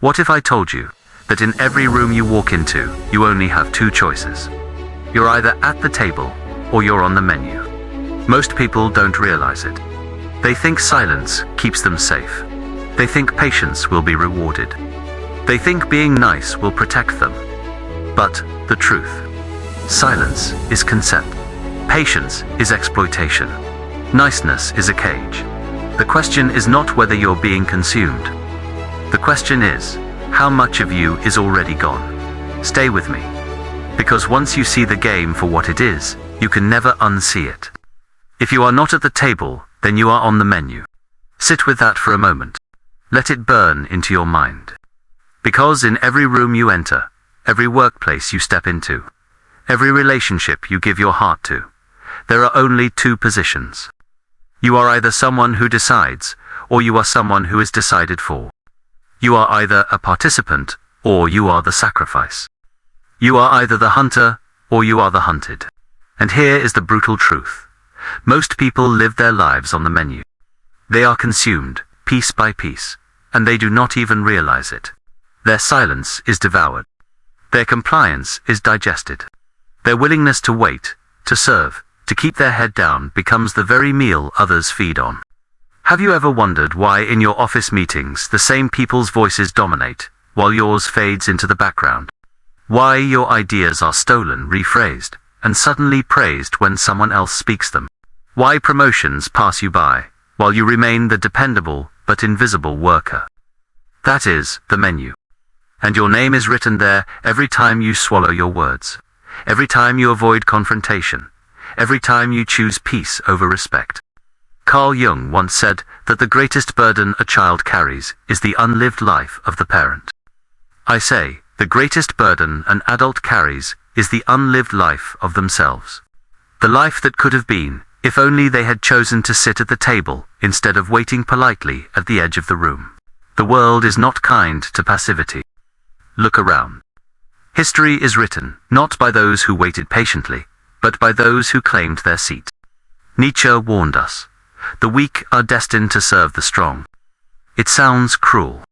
What if I told you that in every room you walk into, you only have two choices? You're either at the table or you're on the menu. Most people don't realize it. They think silence keeps them safe. They think patience will be rewarded. They think being nice will protect them. But the truth: silence is consent. Patience is exploitation. Niceness is a cage. The question is not whether you're being consumed. The question is, how much of you is already gone? Stay with me. Because once you see the game for what it is, you can never unsee it. If you are not at the table, then you are on the menu. Sit with that for a moment. Let it burn into your mind. Because in every room you enter, every workplace you step into, every relationship you give your heart to, there are only two positions. You are either someone who decides, or you are someone who is decided for. You are either a participant, or you are the sacrifice. You are either the hunter, or you are the hunted. And here is the brutal truth. Most people live their lives on the menu. They are consumed, piece by piece, and they do not even realize it. Their silence is devoured. Their compliance is digested. Their willingness to wait, to serve, to keep their head down becomes the very meal others feed on. Have you ever wondered why in your office meetings the same people's voices dominate, while yours fades into the background? Why your ideas are stolen, rephrased, and suddenly praised when someone else speaks them? Why promotions pass you by, while you remain the dependable but invisible worker? That is the menu. And your name is written there every time you swallow your words, every time you avoid confrontation, every time you choose peace over respect. Carl Jung once said that the greatest burden a child carries is the unlived life of the parent. I say, the greatest burden an adult carries is the unlived life of themselves. The life that could have been, if only they had chosen to sit at the table instead of waiting politely at the edge of the room. The world is not kind to passivity. Look around. History is written not by those who waited patiently, but by those who claimed their seat. Nietzsche warned us. The weak are destined to serve the strong. It sounds cruel.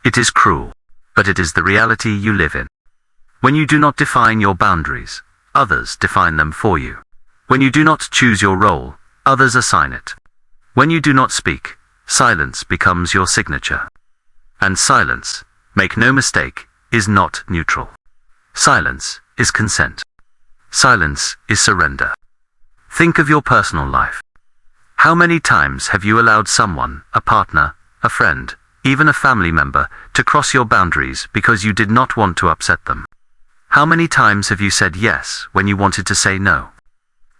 It is cruel, but it is the reality you live in. When you do not define your boundaries, others define them for you. When you do not choose your role, others assign it. When you do not speak, silence becomes your signature. And silence, make no mistake, is not neutral. Silence is consent. Silence is surrender. Think of your personal life. How many times have you allowed someone, a partner, a friend, even a family member, to cross your boundaries because you did not want to upset them? How many times have you said yes when you wanted to say no?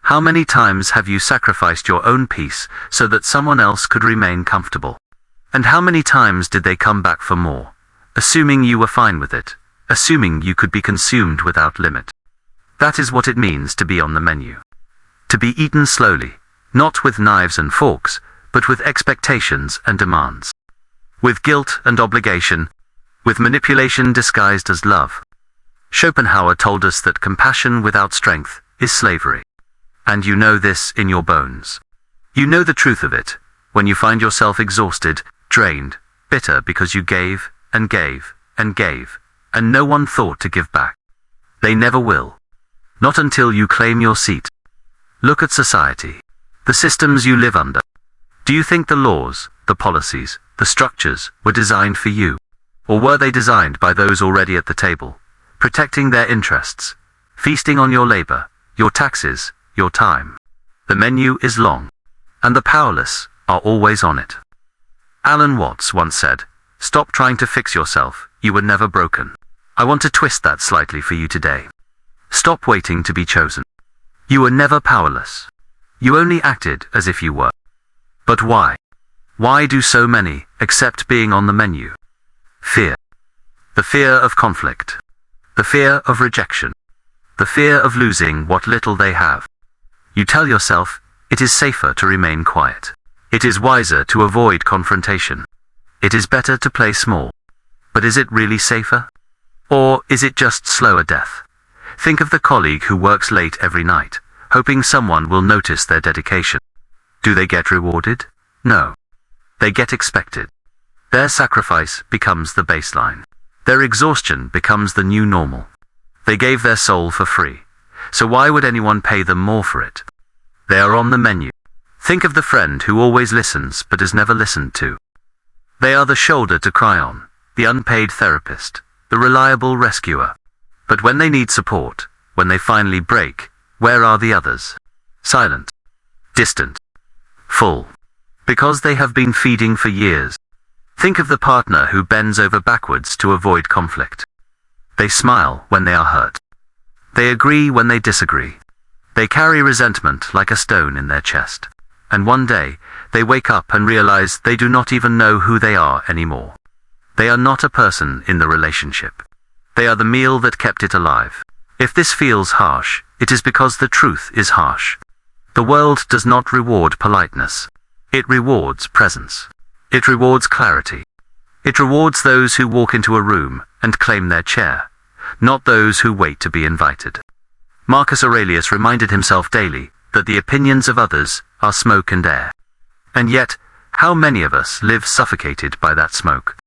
How many times have you sacrificed your own peace so that someone else could remain comfortable? And how many times did they come back for more, assuming you were fine with it, assuming you could be consumed without limit? That is what it means to be on the menu. To be eaten slowly, not with knives and forks, but with expectations and demands. With guilt and obligation, with manipulation disguised as love. Schopenhauer told us that compassion without strength is slavery. And you know this in your bones. You know the truth of it when you find yourself exhausted, drained, bitter because you gave and gave and gave, and no one thought to give back. They never will. Not until you claim your seat. Look at society. The systems you live under. Do you think the laws, the policies, the structures were designed for you? Or were they designed by those already at the table, protecting their interests, feasting on your labor, your taxes, your time? The menu is long, and the powerless are always on it. Alan Watts once said, "Stop trying to fix yourself, you were never broken." I want to twist that slightly for you today. Stop waiting to be chosen. You were never powerless. You only acted as if you were. But why? Why do so many accept being on the menu? Fear. The fear of conflict. The fear of rejection. The fear of losing what little they have. You tell yourself, it is safer to remain quiet. It is wiser to avoid confrontation. It is better to play small. But is it really safer? Or is it just slower death? Think of the colleague who works late every night, hoping someone will notice their dedication. Do they get rewarded? No. They get expected. Their sacrifice becomes the baseline. Their exhaustion becomes the new normal. They gave their soul for free, so why would anyone pay them more for it? They are on the menu. Think of the friend who always listens but is never listened to. They are the shoulder to cry on, the unpaid therapist, the reliable rescuer. But when they need support, when they finally break, where are the others? Silent, distant, full. Because they have been feeding for years. Think of the partner who bends over backwards to avoid conflict. They smile when they are hurt. They agree when they disagree. They carry resentment like a stone in their chest. And one day, they wake up and realize they do not even know who they are anymore. They are not a person in the relationship. They are the meal that kept it alive. If this feels harsh, it is because the truth is harsh. The world does not reward politeness. It rewards presence. It rewards clarity. It rewards those who walk into a room and claim their chair, not those who wait to be invited. Marcus Aurelius reminded himself daily that the opinions of others are smoke and air. And yet, how many of us live suffocated by that smoke?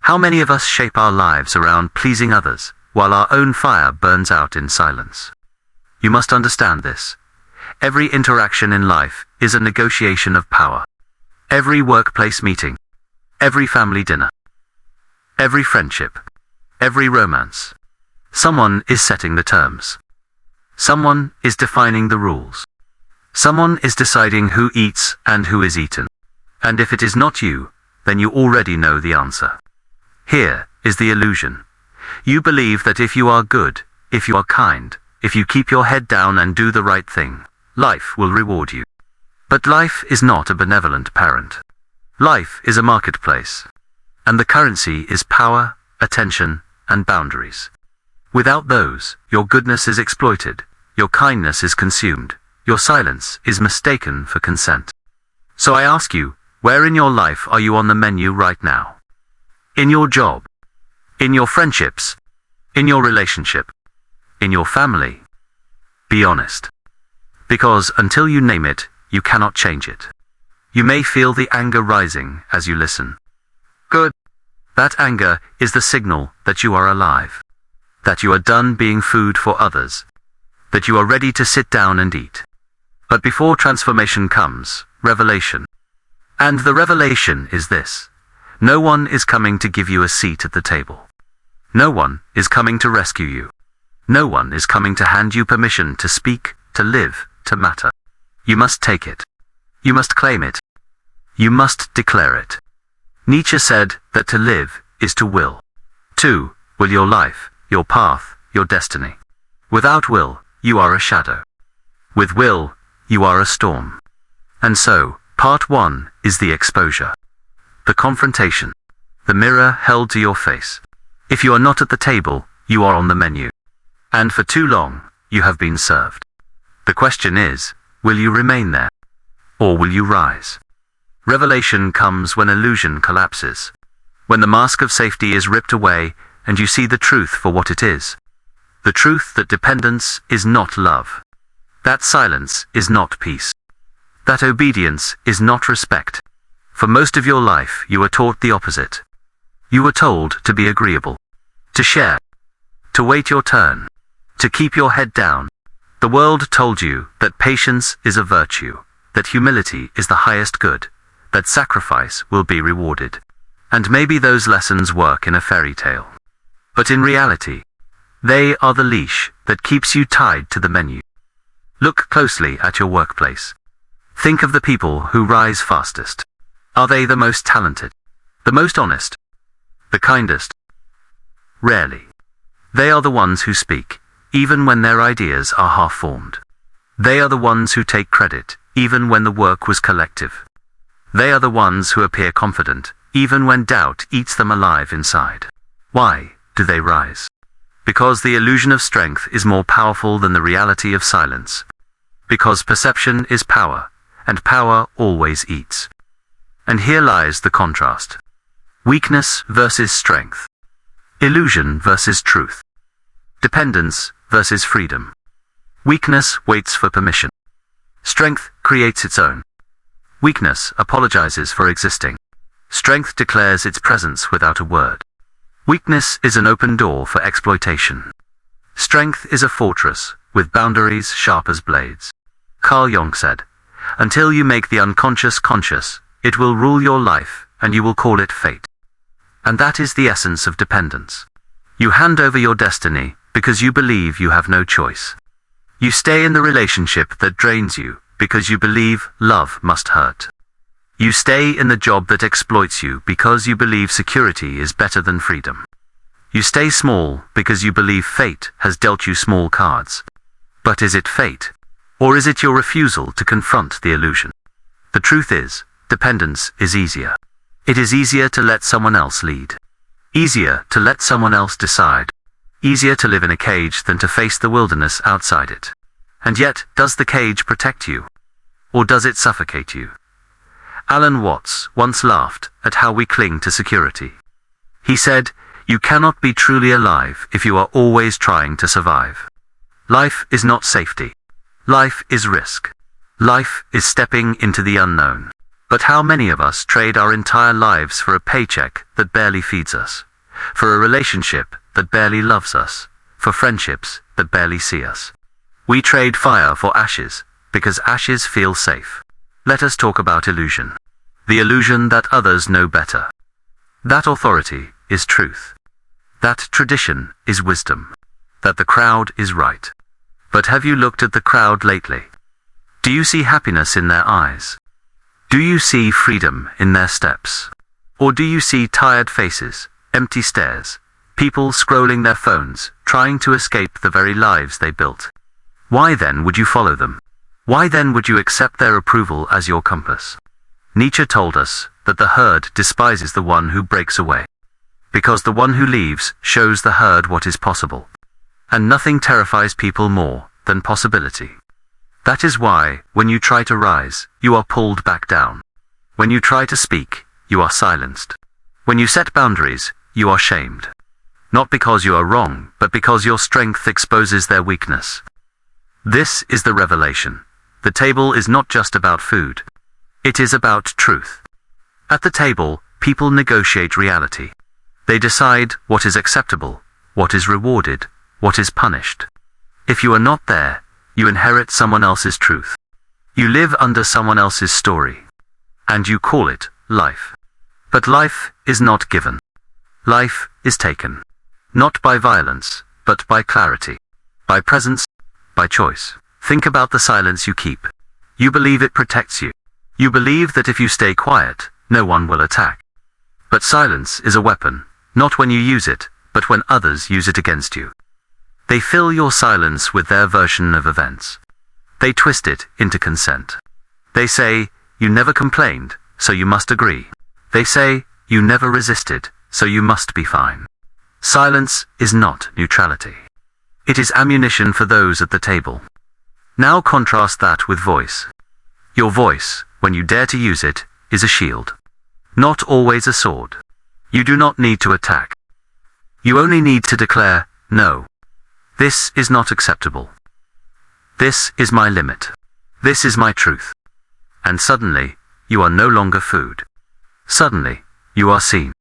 How many of us shape our lives around pleasing others, while our own fire burns out in silence? You must understand this. Every interaction in life is a negotiation of power. Every workplace meeting, every family dinner, every friendship, every romance. Someone is setting the terms. Someone is defining the rules. Someone is deciding who eats and who is eaten. And if it is not you, then you already know the answer. Here is the illusion. You believe that if you are good, if you are kind, if you keep your head down and do the right thing, life will reward you. But life is not a benevolent parent. Life is a marketplace. And the currency is power, attention, and boundaries. Without those, your goodness is exploited, your kindness is consumed, your silence is mistaken for consent. So I ask you, where in your life are you on the menu right now? In your job? In your friendships? In your relationship? In your family? Be honest. Because until you name it, you cannot change it. You may feel the anger rising as you listen. Good. That anger is the signal that you are alive. That you are done being food for others. That you are ready to sit down and eat. But before transformation comes, revelation. And the revelation is this. No one is coming to give you a seat at the table. No one is coming to rescue you. No one is coming to hand you permission to speak, to live, to matter. You must take it. You must claim it. You must declare it. Nietzsche said that to live is to will. To will your life, your path, your destiny. Without will, you are a shadow. With will, you are a storm. And so, part 1 is the exposure. The confrontation. The mirror held to your face. If you are not at the table, you are on the menu. And for too long, you have been served. The question is, will you remain there? Or will you rise? Revelation comes when illusion collapses. When the mask of safety is ripped away and you see the truth for what it is. The truth that dependence is not love. That silence is not peace. That obedience is not respect. For most of your life you were taught the opposite. You were told to be agreeable. To share. To wait your turn. To keep your head down. The world told you that patience is a virtue, that humility is the highest good, that sacrifice will be rewarded. And maybe those lessons work in a fairy tale. But in reality, they are the leash that keeps you tied to the menu. Look closely at your workplace. Think of the people who rise fastest. Are they the most talented? The most honest? The kindest? Rarely. They are the ones who speak, even when their ideas are half-formed. They are the ones who take credit, even when the work was collective. They are the ones who appear confident, even when doubt eats them alive inside. Why do they rise? Because the illusion of strength is more powerful than the reality of silence. Because perception is power, and power always eats. And here lies the contrast. Weakness versus strength. Illusion versus truth. Dependence versus freedom. Weakness waits for permission. Strength creates its own. Weakness apologizes for existing. Strength declares its presence without a word. Weakness is an open door for exploitation. Strength is a fortress, with boundaries sharp as blades. Carl Jung said, "Until you make the unconscious conscious, it will rule your life, and you will call it fate." And that is the essence of dependence. You hand over your destiny because you believe you have no choice. You stay in the relationship that drains you because you believe love must hurt. You stay in the job that exploits you because you believe security is better than freedom. You stay small because you believe fate has dealt you small cards. But is it fate? Or is it your refusal to confront the illusion? The truth is, dependence is easier. It is easier to let someone else lead. Easier to let someone else decide. Easier to live in a cage than to face the wilderness outside it. And yet, does the cage protect you? Or does it suffocate you? Alan Watts once laughed at how we cling to security. He said, "You cannot be truly alive if you are always trying to survive." Life is not safety. Life is risk. Life is stepping into the unknown. But how many of us trade our entire lives for a paycheck that barely feeds us, for a relationship that barely loves us, for friendships that barely see us? We trade fire for ashes, because ashes feel safe. Let us talk about illusion. The illusion that others know better. That authority is truth. That tradition is wisdom. That the crowd is right. But have you looked at the crowd lately? Do you see happiness in their eyes? Do you see freedom in their steps? Or do you see tired faces, empty stares, people scrolling their phones, trying to escape the very lives they built? Why then would you follow them? Why then would you accept their approval as your compass? Nietzsche told us that the herd despises the one who breaks away. Because the one who leaves shows the herd what is possible. And nothing terrifies people more than possibility. That is why, when you try to rise, you are pulled back down. When you try to speak, you are silenced. When you set boundaries, you are shamed. Not because you are wrong, but because your strength exposes their weakness. This is the revelation. The table is not just about food. It is about truth. At the table, people negotiate reality. They decide what is acceptable, what is rewarded, what is punished. If you are not there, you inherit someone else's truth. You live under someone else's story. And you call it life. But life is not given. Life is taken. Not by violence, but by clarity. By presence, by choice. Think about the silence you keep. You believe it protects you. You believe that if you stay quiet, no one will attack. But silence is a weapon, not when you use it, but when others use it against you. They fill your silence with their version of events. They twist it into consent. They say, "You never complained, so you must agree." They say, "You never resisted, so you must be fine." Silence is not neutrality. It is ammunition for those at the table. Now contrast that with voice. Your voice, when you dare to use it, is a shield. Not always a sword. You do not need to attack. You only need to declare, "No. This is not acceptable. This is my limit. This is my truth." And suddenly, you are no longer food. Suddenly, you are seen.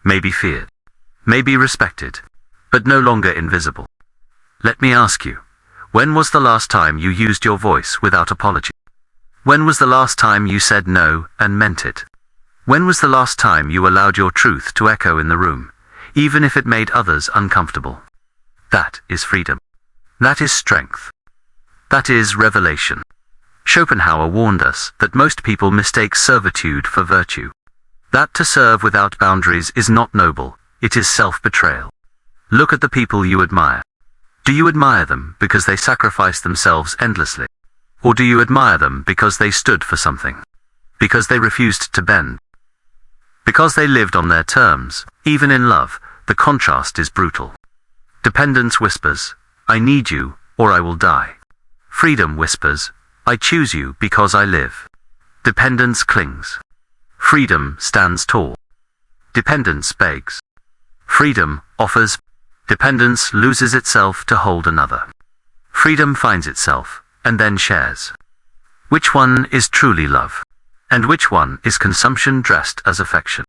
Maybe feared. Maybe respected. But no longer invisible. Let me ask you, when was the last time you used your voice without apology? When was the last time you said no and meant it? When was the last time you allowed your truth to echo in the room, even if it made others uncomfortable? That is freedom. That is strength. That is revelation. Schopenhauer warned us that most people mistake servitude for virtue. That to serve without boundaries is not noble, it is self-betrayal. Look at the people you admire. Do you admire them because they sacrifice themselves endlessly? Or do you admire them because they stood for something? Because they refused to bend? Because they lived on their terms? Even in love, the contrast is brutal. Dependence whispers, "I need you, or I will die." Freedom whispers, "I choose you because I live." Dependence clings. Freedom stands tall. Dependence begs. Freedom offers. Dependence loses itself to hold another. Freedom finds itself, and then shares. Which one is truly love? And which one is consumption dressed as affection?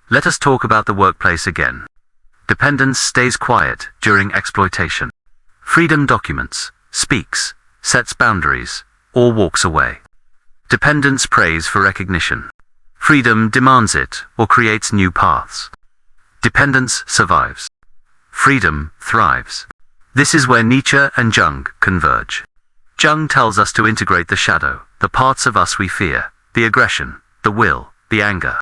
Let us talk about the workplace again. Dependence stays quiet during exploitation. Freedom documents, speaks, sets boundaries, or walks away. Dependence prays for recognition. Freedom demands it or creates new paths. Dependence survives. Freedom thrives. This is where Nietzsche and Jung converge. Jung tells us to integrate the shadow, the parts of us we fear, the aggression, the will, the anger.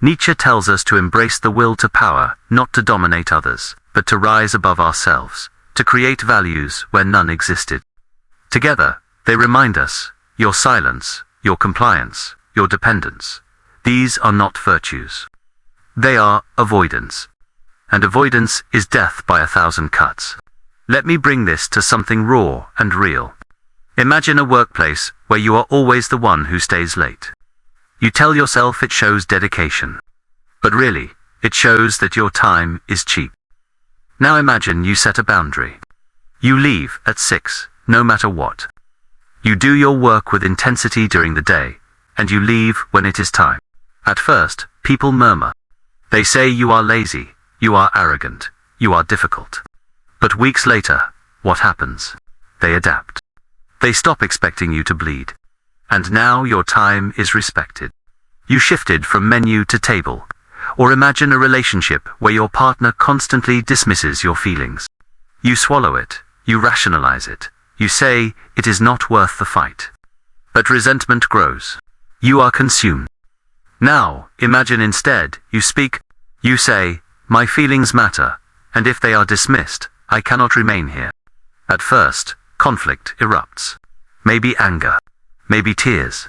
Nietzsche tells us to embrace the will to power, not to dominate others, but to rise above ourselves, to create values where none existed. Together, they remind us, your silence, your compliance, your dependence, these are not virtues. They are avoidance. And avoidance is death by 1,000 cuts. Let me bring this to something raw and real. Imagine a workplace where you are always the one who stays late. You tell yourself it shows dedication. But really, it shows that your time is cheap. Now imagine you set a boundary. You leave at 6, no matter what. You do your work with intensity during the day, and you leave when it is time. At first, people murmur. They say you are lazy, you are arrogant, you are difficult. But weeks later, what happens? They adapt. They stop expecting you to bleed. And now your time is respected. You shifted from menu to table. Or imagine a relationship where your partner constantly dismisses your feelings. You swallow it, you rationalize it, you say it is not worth the fight. But resentment grows. You are consumed. Now, imagine instead, you speak, you say, my feelings matter, and if they are dismissed, I cannot remain here. At first, conflict erupts. Maybe anger. Maybe tears.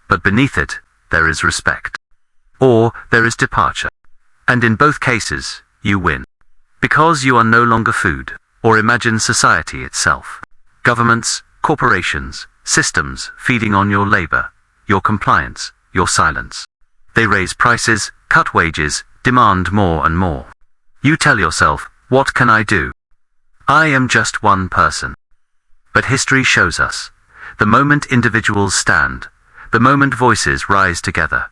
But beneath it, there is respect. Or there is departure. And in both cases, you win. Because you are no longer food, or imagine society itself. Governments, corporations, systems feeding on your labor, your compliance, your silence. They raise prices, cut wages, demand more and more. You tell yourself, what can I do? I am just one person. But history shows us, the moment individuals stand, the moment voices rise together,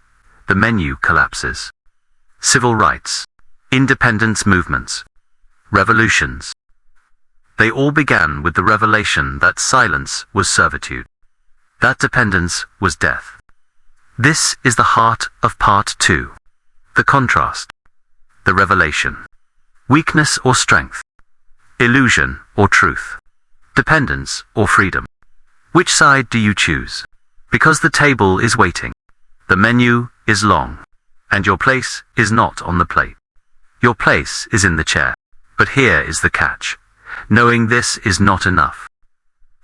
the menu collapses. Civil rights, independence movements, revolutions. They all began with the revelation that silence was servitude. That dependence was death. This is the heart of part 2. The contrast. The revelation. Weakness or strength. Illusion or truth. Dependence or freedom. Which side do you choose? Because the table is waiting. The menu is long. And your place is not on the plate. Your place is in the chair. But here is the catch. Knowing this is not enough.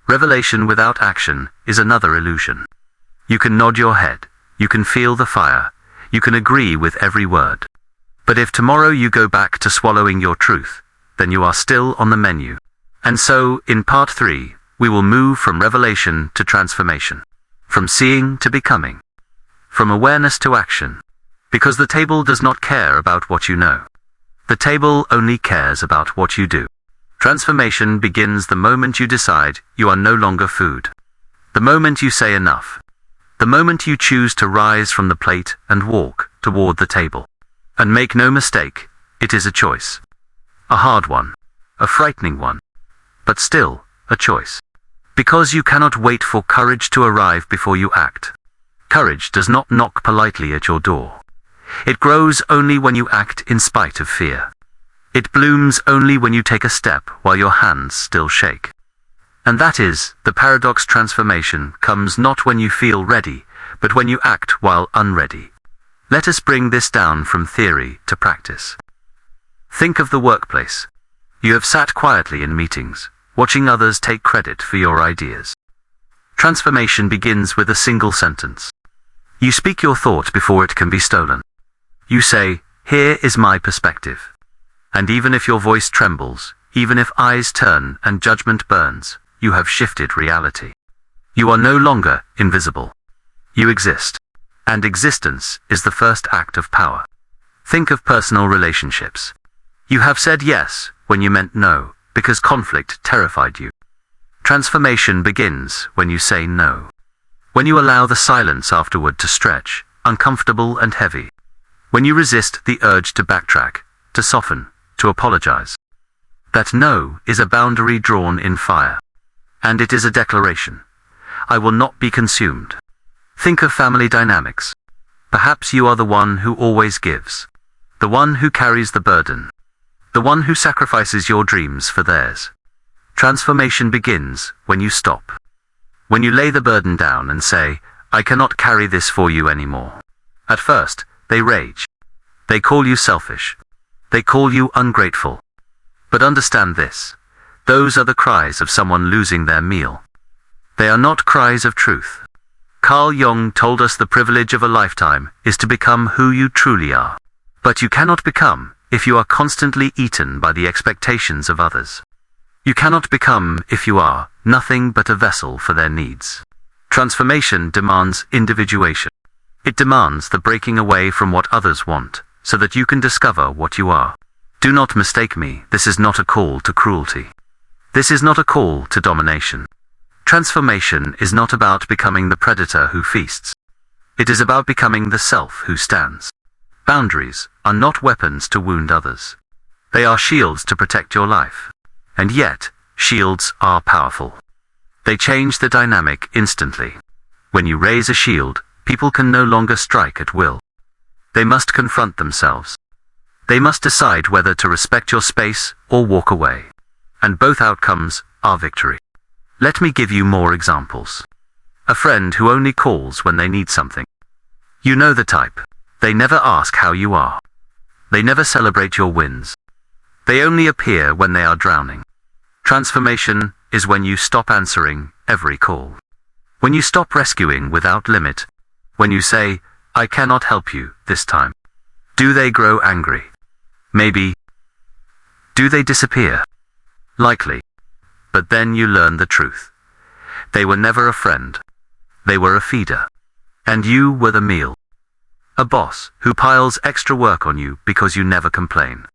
Revelation without action is another illusion. You can nod your head. You can feel the fire. You can agree with every word. But if tomorrow you go back to swallowing your truth, then you are still on the menu. And so, in part 3, we will move from revelation to transformation. From seeing to becoming. From awareness to action. Because the table does not care about what you know. The table only cares about what you do. Transformation begins the moment you decide you are no longer food. The moment you say enough. The moment you choose to rise from the plate and walk toward the table. And make no mistake, it is a choice. A hard one. A frightening one. But still, a choice. Because you cannot wait for courage to arrive before you act. Courage does not knock politely at your door. It grows only when you act in spite of fear. It blooms only when you take a step while your hands still shake. And that is, the paradox. Transformation comes not when you feel ready, but when you act while unready. Let us bring this down from theory to practice. Think of the workplace. You have sat quietly in meetings, watching others take credit for your ideas. Transformation begins with a single sentence. You speak your thought before it can be stolen. You say, here is my perspective. And even if your voice trembles, even if eyes turn and judgment burns, you have shifted reality. You are no longer invisible. You exist. And existence is the first act of power. Think of personal relationships. You have said yes when you meant no, because conflict terrified you. Transformation begins when you say no. When you allow the silence afterward to stretch, uncomfortable and heavy. When you resist the urge to backtrack, to soften, to apologize. That no is a boundary drawn in fire. And it is a declaration. I will not be consumed. Think of family dynamics. Perhaps you are the one who always gives. The one who carries the burden. The one who sacrifices your dreams for theirs. Transformation begins when you stop. When you lay the burden down and say, I cannot carry this for you anymore. At first, they rage. They call you selfish. They call you ungrateful. But understand this. Those are the cries of someone losing their meal. They are not cries of truth. Carl Jung told us the privilege of a lifetime is to become who you truly are. But you cannot become if you are constantly eaten by the expectations of others. You cannot become if you are nothing but a vessel for their needs. Transformation demands individuation. It demands the breaking away from what others want, so that you can discover what you are. Do not mistake me, this is not a call to cruelty. This is not a call to domination. Transformation is not about becoming the predator who feasts. It is about becoming the self who stands. Boundaries are not weapons to wound others. They are shields to protect your life. And yet, shields are powerful. They change the dynamic instantly. When you raise a shield, people can no longer strike at will. They must confront themselves. They must decide whether to respect your space or walk away. And both outcomes are victory. Let me give you more examples. A friend who only calls when they need something. You know the type. They never ask how you are. They never celebrate your wins. They only appear when they are drowning. Transformation is when you stop answering every call. When you stop rescuing without limit. When you say, I cannot help you this time. Do they grow angry? Maybe. Do they disappear? Likely. But then you learn the truth. They were never a friend. They were a feeder. And you were the meal. A boss who piles extra work on you because you never complain.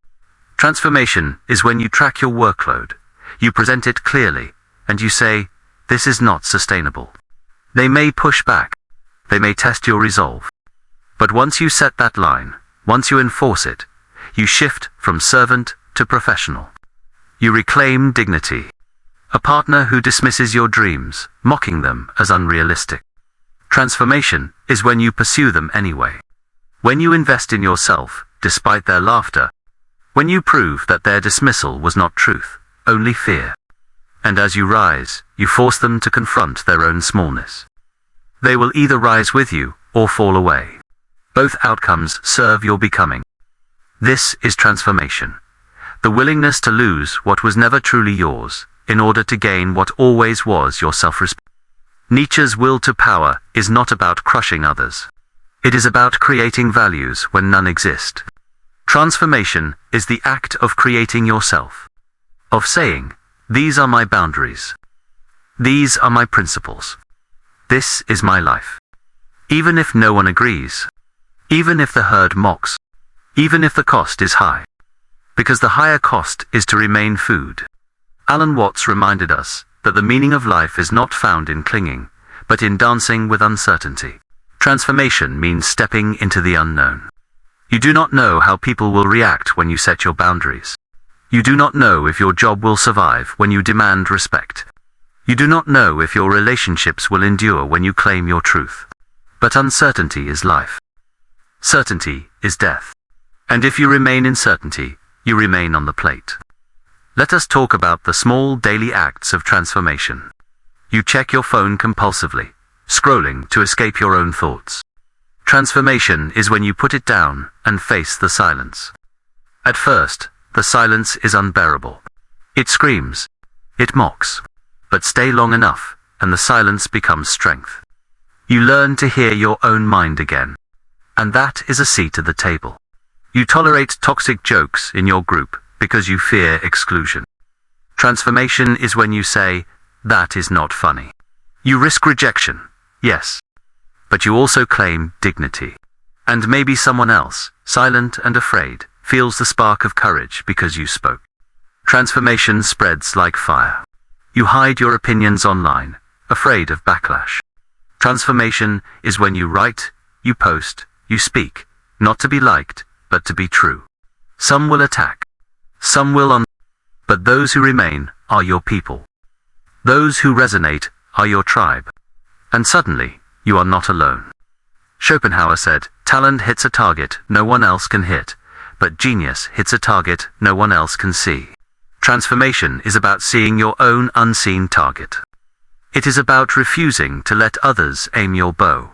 Transformation is when you track your workload, you present it clearly, and you say, this is not sustainable. They may push back. They may test your resolve. But once you set that line, once you enforce it, you shift from servant to professional. You reclaim dignity. A partner who dismisses your dreams, mocking them as unrealistic. Transformation is when you pursue them anyway. When you invest in yourself, despite their laughter. When you prove that their dismissal was not truth, only fear. And as you rise, you force them to confront their own smallness. They will either rise with you or fall away. Both outcomes serve your becoming. This is transformation. The willingness to lose what was never truly yours, in order to gain what always was your self-respect. Nietzsche's will to power is not about crushing others. It is about creating values when none exist. Transformation is the act of creating yourself. Of saying, these are my boundaries. These are my principles. This is my life. Even if no one agrees. Even if the herd mocks. Even if the cost is high. Because the higher cost is to remain food. Alan Watts reminded us that the meaning of life is not found in clinging, but in dancing with uncertainty. Transformation means stepping into the unknown. You do not know how people will react when you set your boundaries. You do not know if your job will survive when you demand respect. You do not know if your relationships will endure when you claim your truth. But uncertainty is life. Certainty is death. And if you remain in certainty, you remain on the plate. Let us talk about the small daily acts of transformation. You check your phone compulsively, scrolling to escape your own thoughts. Transformation is when you put it down and face the silence. At first, the silence is unbearable. It screams. It mocks. But stay long enough, and the silence becomes strength. You learn to hear your own mind again. And that is a seat at the table. You tolerate toxic jokes in your group because you fear exclusion. Transformation is when you say, that is not funny. You risk rejection, yes. But you also claim dignity. And maybe someone else, silent and afraid, feels the spark of courage because you spoke. Transformation spreads like fire. You hide your opinions online, afraid of backlash. Transformation is when you write, you post, you speak, not to be liked, but to be true. Some will attack. Some will but those who remain are your people. Those who resonate are your tribe. And suddenly, you are not alone. Schopenhauer said, talent hits a target no one else can hit, but genius hits a target no one else can see. Transformation is about seeing your own unseen target. It is about refusing to let others aim your bow.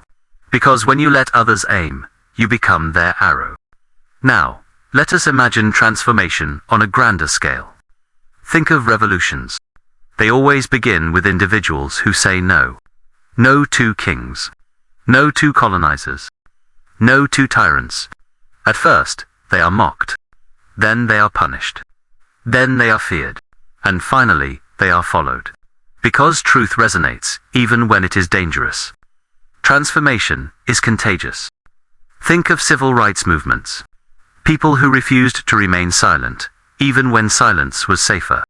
Because when you let others aim, you become their arrow. Now, let us imagine transformation on a grander scale. Think of revolutions. They always begin with individuals who say no. No to kings. No to colonizers. No to tyrants. At first, they are mocked. Then they are punished. Then they are feared. And finally, they are followed. Because truth resonates, even when it is dangerous. Transformation is contagious. Think of civil rights movements. People who refused to remain silent, even when silence was safer.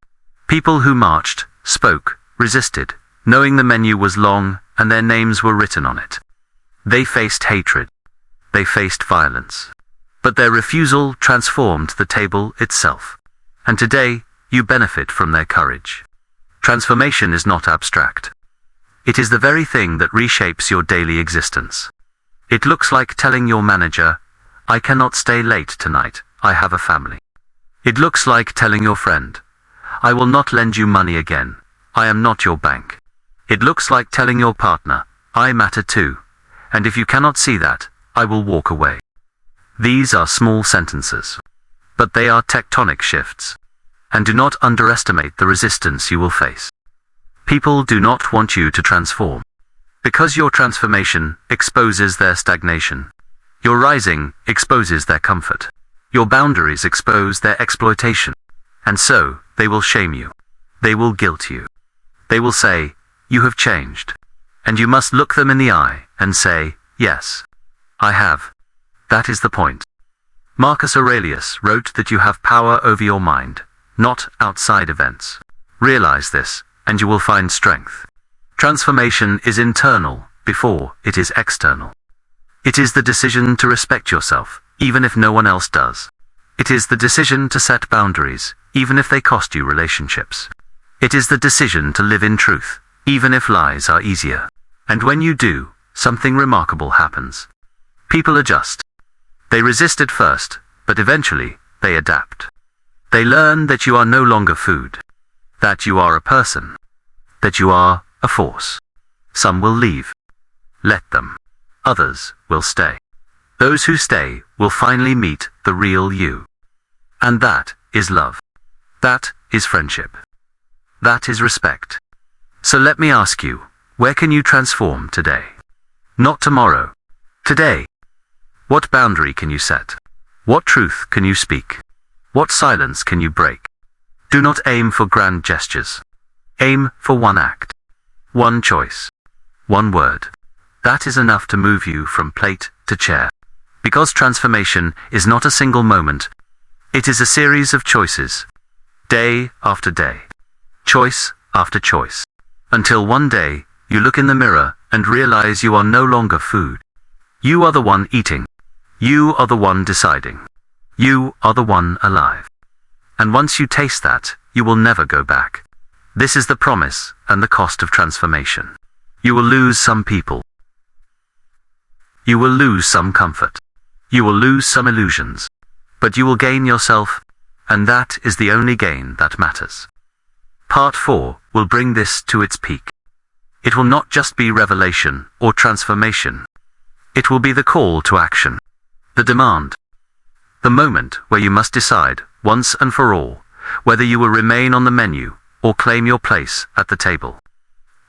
People who marched, spoke, resisted, knowing the menu was long and their names were written on it. They faced hatred. They faced violence. But their refusal transformed the table itself. And today, you benefit from their courage. Transformation is not abstract. It is the very thing that reshapes your daily existence. It looks like telling your manager, I cannot stay late tonight, I have a family. It looks like telling your friend, I will not lend you money again, I am not your bank. It looks like telling your partner, I matter too, and if you cannot see that, I will walk away. These are small sentences. But they are tectonic shifts. And do not underestimate the resistance you will face. People do not want you to transform. Because your transformation exposes their stagnation. Your rising exposes their comfort. Your boundaries expose their exploitation. And so, they will shame you. They will guilt you. They will say, you have changed. And you must look them in the eye and say, yes, I have. That is the point. Marcus Aurelius wrote that you have power over your mind, not outside events. Realize this, and you will find strength. Transformation is internal before it is external. It is the decision to respect yourself, even if no one else does. It is the decision to set boundaries, even if they cost you relationships. It is the decision to live in truth, even if lies are easier. And when you do, something remarkable happens. People adjust. They resist at first, but eventually, they adapt. They learn that you are no longer food. That you are a person. That you are a force. Some will leave. Let them. Others will stay. Those who stay will finally meet the real you. And that is love. That is friendship. That is respect. So let me ask you, where can you transform today? Not tomorrow. Today. What boundary can you set? What truth can you speak? What silence can you break? Do not aim for grand gestures. Aim for one act. One choice. One word. That is enough to move you from plate to chair. Because transformation is not a single moment. It is a series of choices. Day after day. Choice after choice. Until one day, you look in the mirror and realize you are no longer food. You are the one eating. You are the one deciding. You are the one alive. And once you taste that, you will never go back. This is the promise and the cost of transformation. You will lose some people. You will lose some comfort. You will lose some illusions. But you will gain yourself, and that is the only gain that matters. Part 4 will bring this to its peak. It will not just be revelation or transformation. It will be the call to action. The demand. The moment where you must decide, once and for all, whether you will remain on the menu or claim your place at the table.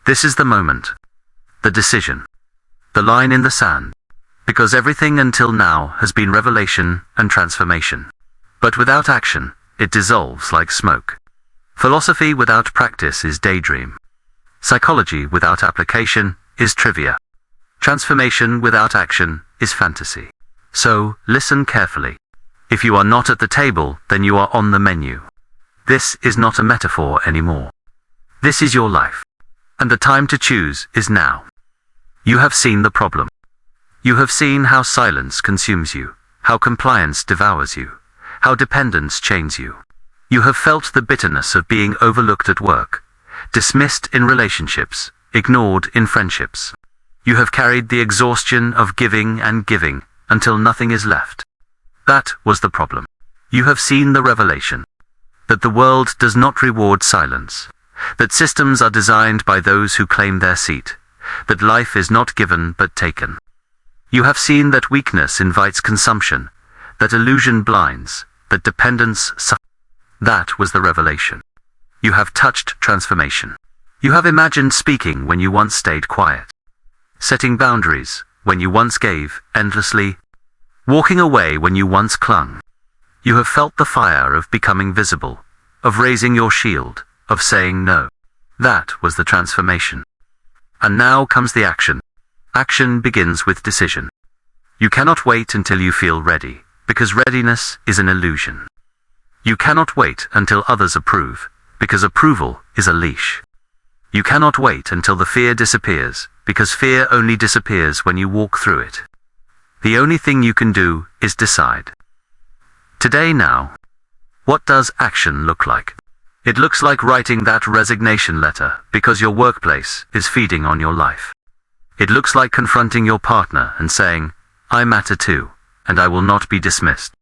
This is the moment. The decision. The line in the sand. Because everything until now has been revelation and transformation. But without action, it dissolves like smoke. Philosophy without practice is daydream. Psychology without application is trivia. Transformation without action is fantasy. So, listen carefully. If you are not at the table, then you are on the menu. This is not a metaphor anymore. This is your life. And the time to choose is now. You have seen the problem. You have seen how silence consumes you, how compliance devours you, how dependence chains you. You have felt the bitterness of being overlooked at work, dismissed in relationships, ignored in friendships. You have carried the exhaustion of giving and giving until nothing is left. That was the problem. You have seen the revelation that the world does not reward silence, that systems are designed by those who claim their seat, that life is not given but taken. You have seen that weakness invites consumption, that illusion blinds, that dependence suffers. That was the revelation. You have touched transformation. You have imagined speaking when you once stayed quiet, setting boundaries when you once gave endlessly, walking away when you once clung. You have felt the fire of becoming visible, of raising your shield, of saying no. That was the transformation. And now comes the action. Action begins with decision. You cannot wait until you feel ready, because readiness is an illusion. You cannot wait until others approve, because approval is a leash. You cannot wait until the fear disappears, because fear only disappears when you walk through it. The only thing you can do is decide. Today now. What does action look like? It looks like writing that resignation letter because your workplace is feeding on your life. It looks like confronting your partner and saying, I matter too, and I will not be dismissed.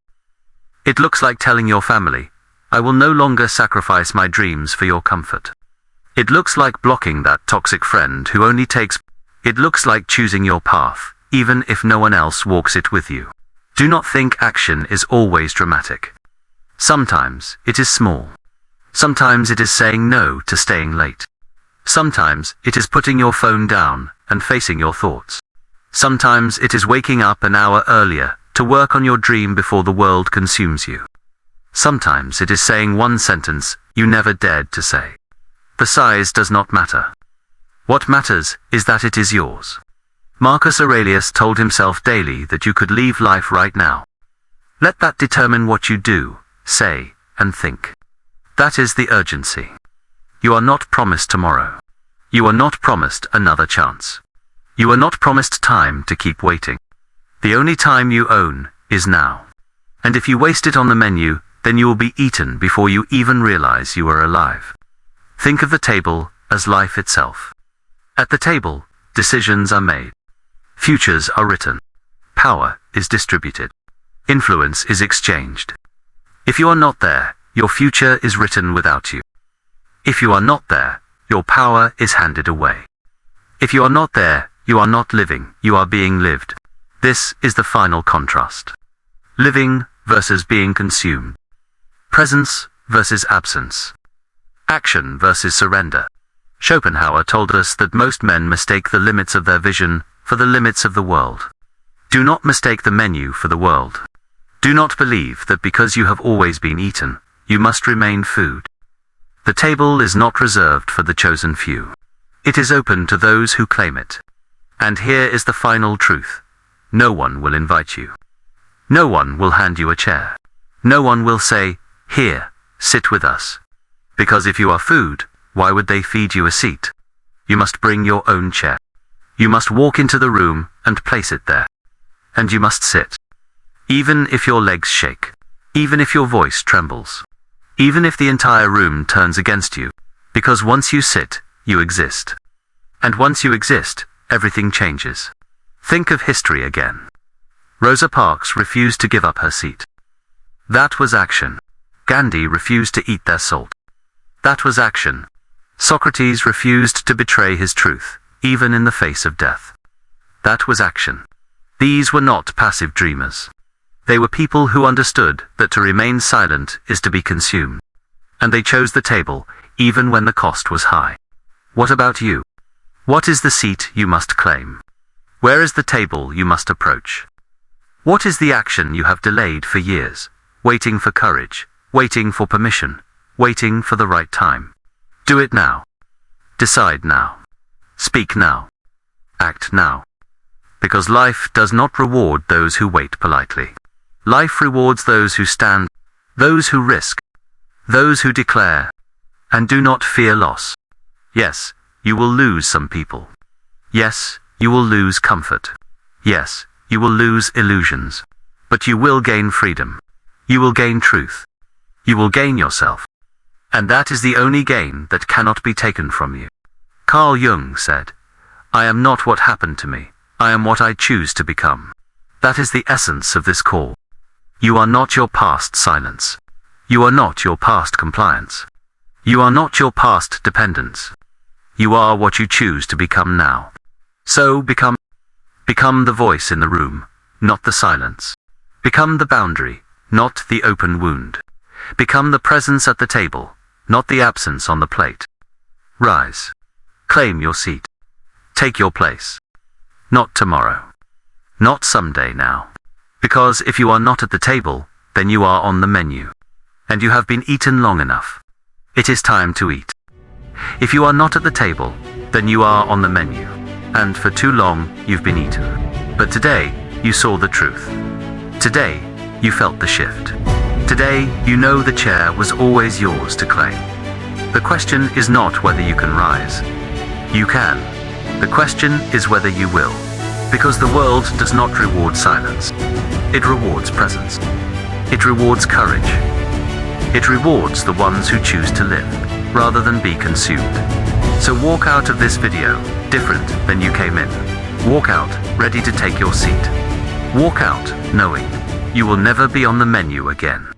It looks like telling your family, I will no longer sacrifice my dreams for your comfort. It looks like blocking that toxic friend who only takes. It looks like choosing your path, even if no one else walks it with you. Do not think action is always dramatic. Sometimes it is small. Sometimes it is saying no to staying late. Sometimes it is putting your phone down and facing your thoughts. Sometimes it is waking up an hour earlier to work on your dream before the world consumes you. Sometimes it is saying one sentence you never dared to say. The size does not matter. What matters is that it is yours. Marcus Aurelius told himself daily that you could leave life right now. Let that determine what you do, say, and think. That is the urgency. You are not promised tomorrow. You are not promised another chance. You are not promised time to keep waiting. The only time you own is now. And if you waste it on the menu, then you will be eaten before you even realize you are alive. Think of the table as life itself. At the table, decisions are made. Futures are written. Power is distributed. Influence is exchanged. If you are not there, your future is written without you. If you are not there, your power is handed away. If you are not there, you are not living, you are being lived. This is the final contrast. Living versus being consumed. Presence versus absence. Action versus surrender. Schopenhauer told us that most men mistake the limits of their vision for the limits of the world. Do not mistake the menu for the world. Do not believe that because you have always been eaten, you must remain food. The table is not reserved for the chosen few. It is open to those who claim it. And here is the final truth. No one will invite you. No one will hand you a chair. No one will say, here, sit with us. Because if you are food, why would they feed you a seat? You must bring your own chair. You must walk into the room and place it there. And you must sit. Even if your legs shake. Even if your voice trembles. Even if the entire room turns against you. Because once you sit, you exist. And once you exist, everything changes. Think of history again. Rosa Parks refused to give up her seat. That was action. Gandhi refused to eat their salt. That was action. Socrates refused to betray his truth, even in the face of death. That was action. These were not passive dreamers. They were people who understood that to remain silent is to be consumed. And they chose the table, even when the cost was high. What about you? What is the seat you must claim? Where is the table you must approach? What is the action you have delayed for years, waiting for courage, waiting for permission, waiting for the right time? Do it now. Decide now. Speak now. Act now. Because life does not reward those who wait politely. Life rewards those who stand, those who risk, those who declare, and do not fear loss. Yes, you will lose some people. Yes, You will lose comfort. Yes, you will lose illusions. But you will gain freedom. You will gain truth. You will gain yourself. And that is the only gain that cannot be taken from you. Carl Jung said, "I am not what happened to me. I am what I choose to become." That is the essence of this call. You are not your past silence. You are not your past compliance. You are not your past dependence. You are what you choose to become now. So become the voice in the room, not the silence. Become the boundary, not the open wound. Become the presence at the table, not the absence on the plate. Rise. Claim your seat. Take your place. Not tomorrow. Not someday now. Because if you are not at the table, then you are on the menu. And you have been eaten long enough. It is time to eat. If you are not at the table, then you are on the menu. And for too long, you've been eaten. But today, you saw the truth. Today, you felt the shift. Today, you know the chair was always yours to claim. The question is not whether you can rise. You can. The question is whether you will. Because the world does not reward silence. It rewards presence. It rewards courage. It rewards the ones who choose to live, rather than be consumed. So walk out of this video, different than you came in. Walk out, ready to take your seat. Walk out, knowing you will never be on the menu again.